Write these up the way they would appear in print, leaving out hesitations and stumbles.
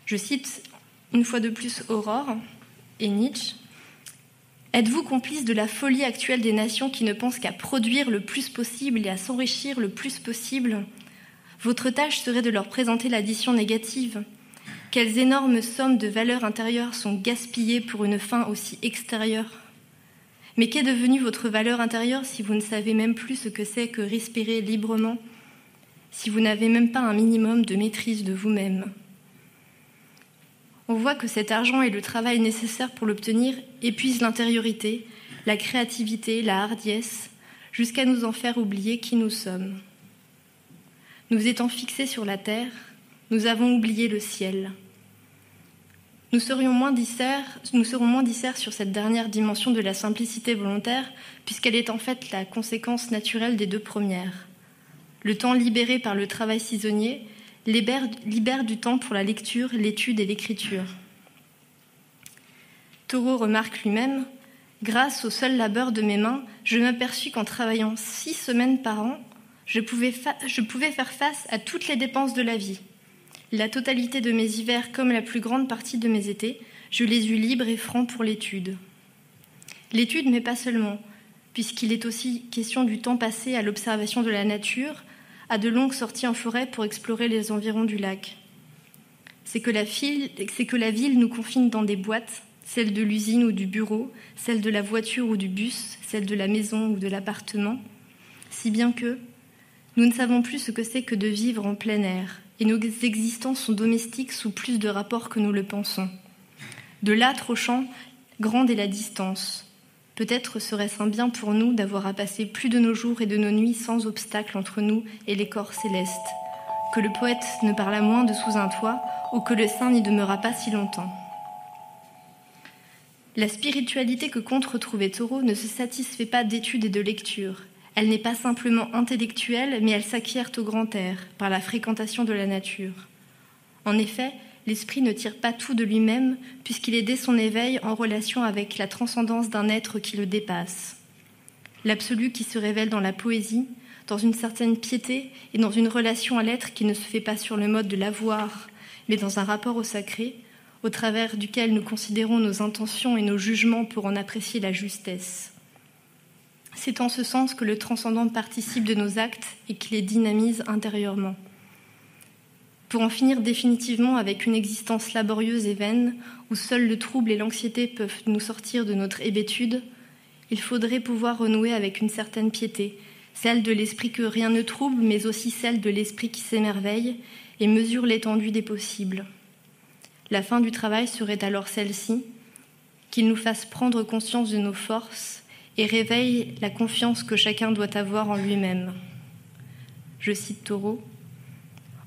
Je cite une fois de plus Aurore et Nietzsche. « Êtes-vous complice de la folie actuelle des nations qui ne pensent qu'à produire le plus possible et à s'enrichir le plus possible ? Votre tâche serait de leur présenter l'addition négative. Quelles énormes sommes de valeur intérieure sont gaspillées pour une fin aussi extérieure ? Mais qu'est devenue votre valeur intérieure si vous ne savez même plus ce que c'est que respirer librement, si vous n'avez même pas un minimum de maîtrise de vous-même ? On voit que cet argent et le travail nécessaire pour l'obtenir épuisent l'intériorité, la créativité, la hardiesse, jusqu'à nous en faire oublier qui nous sommes. Nous étant fixés sur la terre, nous avons oublié le ciel. Nous serons moins disserts sur cette dernière dimension de la simplicité volontaire, puisqu'elle est en fait la conséquence naturelle des deux premières. Le temps libéré par le travail saisonnier libère du temps pour la lecture, l'étude et l'écriture. Thoreau remarque lui-même « Grâce au seul labeur de mes mains, je m'aperçus qu'en travaillant 6 semaines par an, je pouvais faire face à toutes les dépenses de la vie. La totalité de mes hivers comme la plus grande partie de mes étés, je les eus libres et francs pour l'étude. L'étude, mais pas seulement, puisqu'il est aussi question du temps passé à l'observation de la nature, à de longues sorties en forêt pour explorer les environs du lac. C'est que la ville nous confine dans des boîtes, celle de l'usine ou du bureau, celle de la voiture ou du bus, celle de la maison ou de l'appartement, si bien que nous ne savons plus ce que c'est que de vivre en plein air, et nos existences sont domestiques sous plus de rapports que nous le pensons. De l'âtre au champ, grande est la distance. Peut-être serait-ce un bien pour nous d'avoir à passer plus de nos jours et de nos nuits sans obstacle entre nous et les corps célestes, que le poète ne parla moins de sous un toit, ou que le saint n'y demeura pas si longtemps. La spiritualité que compte retrouver Thoreau ne se satisfait pas d'études et de lectures. Elle n'est pas simplement intellectuelle, mais elle s'acquiert au grand air, par la fréquentation de la nature. En effet, l'esprit ne tire pas tout de lui-même, puisqu'il est dès son éveil en relation avec la transcendance d'un être qui le dépasse. L'absolu qui se révèle dans la poésie, dans une certaine piété et dans une relation à l'être qui ne se fait pas sur le mode de l'avoir, mais dans un rapport au sacré, au travers duquel nous considérons nos intentions et nos jugements pour en apprécier la justesse. C'est en ce sens que le transcendant participe de nos actes et qui les dynamise intérieurement. Pour en finir définitivement avec une existence laborieuse et vaine, où seul le trouble et l'anxiété peuvent nous sortir de notre hébétude, il faudrait pouvoir renouer avec une certaine piété, celle de l'esprit que rien ne trouble, mais aussi celle de l'esprit qui s'émerveille et mesure l'étendue des possibles. La fin du travail serait alors celle-ci, qu'il nous fasse prendre conscience de nos forces et réveille la confiance que chacun doit avoir en lui-même. Je cite Thoreau.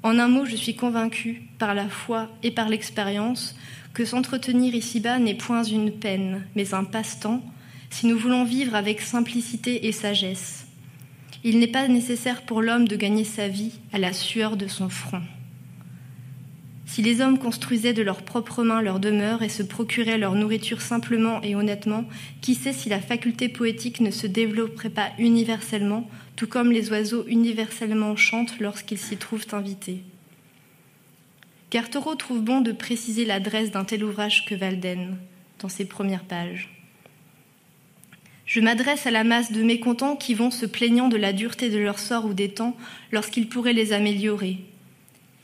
En un mot, je suis convaincue, par la foi et par l'expérience, que s'entretenir ici-bas n'est point une peine, mais un passe-temps, si nous voulons vivre avec simplicité et sagesse. Il n'est pas nécessaire pour l'homme de gagner sa vie à la sueur de son front. Si les hommes construisaient de leurs propres mains leur demeure et se procuraient leur nourriture simplement et honnêtement, qui sait si la faculté poétique ne se développerait pas universellement, tout comme les oiseaux universellement chantent lorsqu'ils s'y trouvent invités. Car Thoreau trouve bon de préciser l'adresse d'un tel ouvrage que Walden, dans ses premières pages. Je m'adresse à la masse de mécontents qui vont se plaignant de la dureté de leur sort ou des temps lorsqu'ils pourraient les améliorer.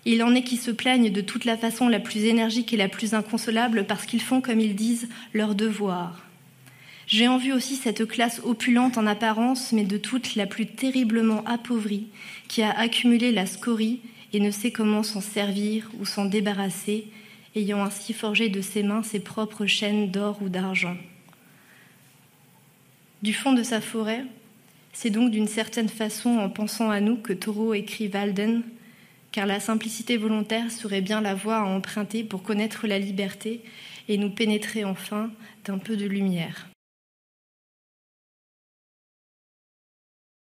Il en est qui se plaignent de toute la façon la plus énergique et la plus inconsolable parce qu'ils font, comme ils disent, leur devoir. J'ai en vue aussi cette classe opulente en apparence, mais de toutes la plus terriblement appauvrie, qui a accumulé la scorie et ne sait comment s'en servir ou s'en débarrasser, ayant ainsi forgé de ses mains ses propres chaînes d'or ou d'argent. Du fond de sa forêt, c'est donc d'une certaine façon en pensant à nous que Thoreau écrit Walden, car la simplicité volontaire serait bien la voie à emprunter pour connaître la liberté et nous pénétrer enfin d'un peu de lumière.